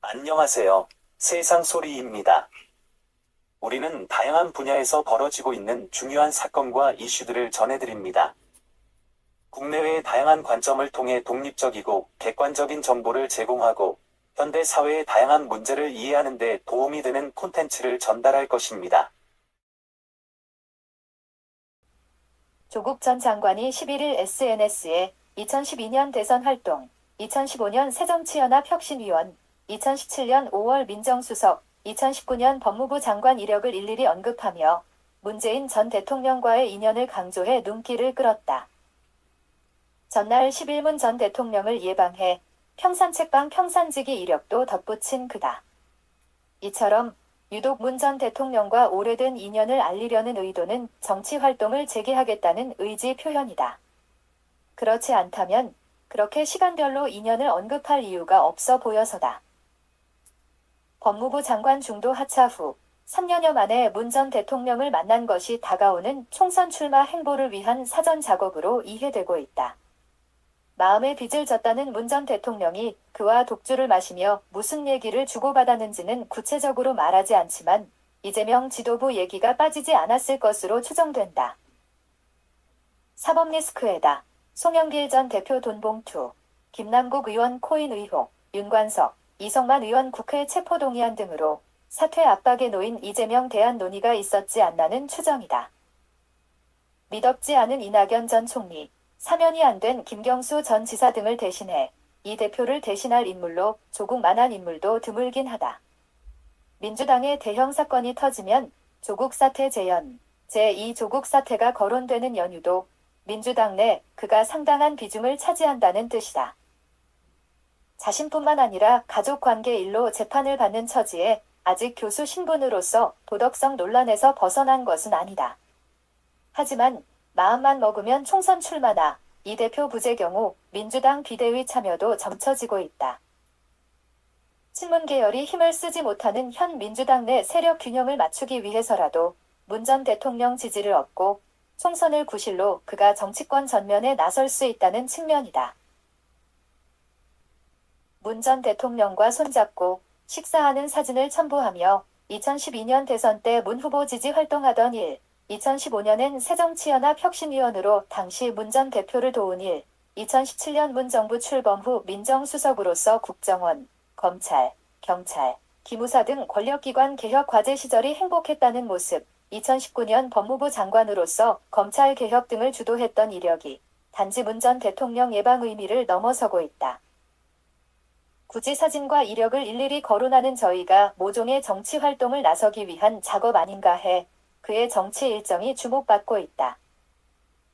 안녕하세요. 세상소리입니다. 우리는 다양한 분야에서 벌어지고 있는 중요한 사건과 이슈들을 전해드립니다. 국내외의 다양한 관점을 통해 독립적이고 객관적인 정보를 제공하고 현대 사회의 다양한 문제를 이해하는 데 도움이 되는 콘텐츠를 전달할 것입니다. 조국 전 장관이 11일 SNS에 2012년 대선 활동, 2015년 새정치연합 혁신위원, 2017년 5월 민정수석, 2019년 법무부 장관 이력을 일일이 언급하며 문재인 전 대통령과의 인연을 강조해 눈길을 끌었다. 전날 11문 전 대통령을 예방해 평산책방 평산지기 이력도 덧붙인 그다. 이처럼 유독 문 전 대통령과 오래된 인연을 알리려는 의도는 정치 활동을 재개하겠다는 의지 표현이다. 그렇지 않다면 그렇게 시간별로 인연을 언급할 이유가 없어 보여서다. 법무부 장관 중도 하차 후 3년여 만에 문 전 대통령을 만난 것이 다가오는 총선 출마 행보를 위한 사전 작업으로 이해되고 있다. 마음의 빚을 졌다는 문 전 대통령이 그와 독주를 마시며 무슨 얘기를 주고받았는지는 구체적으로 말하지 않지만 이재명 지도부 얘기가 빠지지 않았을 것으로 추정된다. 사법리스크에다 송영길 전 대표 돈봉투, 김남국 의원 코인 의혹, 윤관석, 이성만 의원 국회 체포동의안 등으로 사퇴 압박에 놓인 이재명 대안 논의가 있었지 않나는 추정이다. 미덥지 않은 이낙연 전 총리, 사면이 안 된 김경수 전 지사 등을 대신해 이 대표를 대신할 인물로 조국 만한 인물도 드물긴 하다. 민주당의 대형 사건이 터지면 조국 사태 재연, 제2조국 사태가 거론되는 연유도 민주당 내 그가 상당한 비중을 차지한다는 뜻이다. 자신뿐만 아니라 가족관계 일로 재판을 받는 처지에 아직 교수 신분으로서 도덕성 논란에서 벗어난 것은 아니다. 하지만 마음만 먹으면 총선 출마나 이 대표 부재 경우 민주당 비대위 참여도 점쳐지고 있다. 친문 계열이 힘을 쓰지 못하는 현 민주당 내 세력 균형을 맞추기 위해서라도 문 전 대통령 지지를 얻고 총선을 구실로 그가 정치권 전면에 나설 수 있다는 측면이다. 문 전 대통령과 손잡고 식사하는 사진을 첨부하며 2012년 대선 때 문 후보 지지 활동하던 일, 2015년엔 새정치연합 혁신위원으로 당시 문 전 대표를 도운 일, 2017년 문 정부 출범 후 민정수석으로서 국정원, 검찰, 경찰, 기무사 등 권력기관 개혁 과제 시절이 행복했다는 모습, 2019년 법무부 장관으로서 검찰 개혁 등을 주도했던 이력이 단지 문 전 대통령 예방 의미를 넘어서고 있다. 굳이 사진과 이력을 일일이 거론하는 저희가 모종의 정치 활동을 나서기 위한 작업 아닌가 해 그의 정치 일정이 주목받고 있다.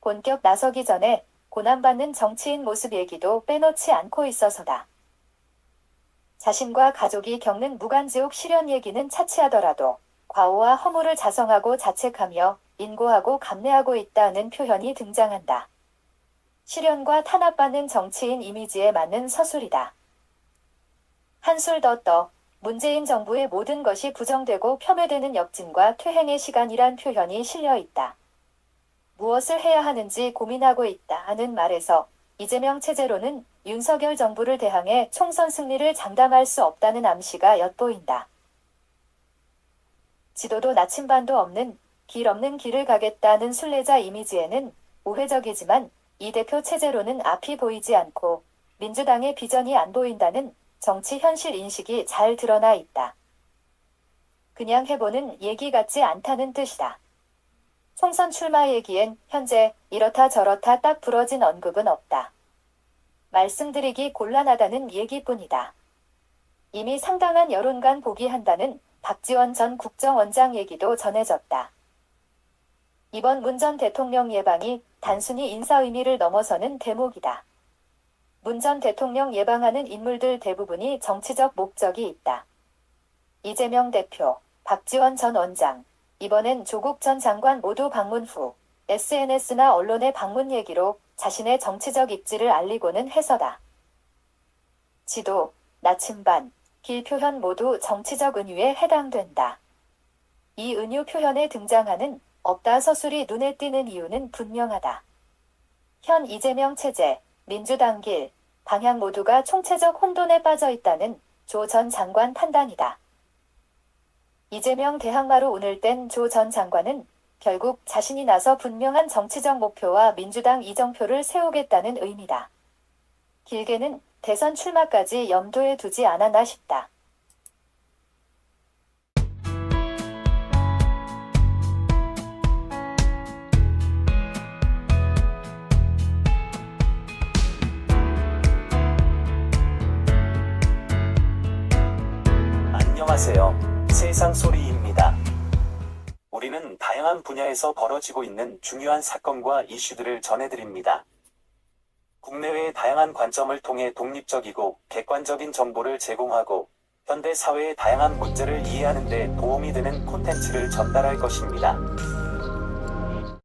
본격 나서기 전에 고난받는 정치인 모습 얘기도 빼놓지 않고 있어서다. 자신과 가족이 겪는 무간지옥 시련 얘기는 차치하더라도 과오와 허물을 자성하고 자책하며 인고하고 감내하고 있다는 표현이 등장한다. 시련과 탄압받는 정치인 이미지에 맞는 서술이다. 한술 더 떠 문재인 정부의 모든 것이 부정되고 폄훼되는 역진과 퇴행의 시간이란 표현이 실려 있다. 무엇을 해야 하는지 고민하고 있다 하는 말에서 이재명 체제로는 윤석열 정부를 대항해 총선 승리를 장담할 수 없다는 암시가 엿보인다. 지도도 나침반도 없는 길 없는 길을 가겠다는 순례자 이미지에는 우회적이지만 이 대표 체제로는 앞이 보이지 않고 민주당의 비전이 안 보인다는 정치 현실 인식이 잘 드러나 있다. 그냥 해보는 얘기 같지 않다는 뜻이다. 총선 출마 얘기엔 현재 이렇다 저렇다 딱 부러진 언급은 없다. 말씀드리기 곤란하다는 얘기뿐이다. 이미 상당한 여론간 보기한다는 박지원 전 국정원장 얘기도 전해졌다. 이번 문 전 대통령 예방이 단순히 인사 의미를 넘어서는 대목이다. 문 전 대통령 예방하는 인물들 대부분이 정치적 목적이 있다. 이재명 대표, 박지원 전 원장, 이번엔 조국 전 장관 모두 방문 후 SNS나 언론의 방문 얘기로 자신의 정치적 입지를 알리고는 해서다. 지도, 나침반, 길 표현 모두 정치적 은유에 해당된다. 이 은유 표현에 등장하는 없다 서술이 눈에 띄는 이유는 분명하다. 현 이재명 체제, 민주당 길, 방향 모두가 총체적 혼돈에 빠져 있다는 조 전 장관 판단이다. 이재명 대항마로 운을 뗀 조 전 장관은 결국 자신이 나서 분명한 정치적 목표와 민주당 이정표를 세우겠다는 의미다. 길게는 대선 출마까지 염두에 두지 않았나 싶다. 안녕하세요. 세상 소리입니다. 우리는 다양한 분야에서 벌어지고 있는 중요한 사건과 이슈들을 전해드립니다. 국내외의 다양한 관점을 통해 독립적이고 객관적인 정보를 제공하고 현대 사회의 다양한 문제를 이해하는 데 도움이 되는 콘텐츠를 전달할 것입니다.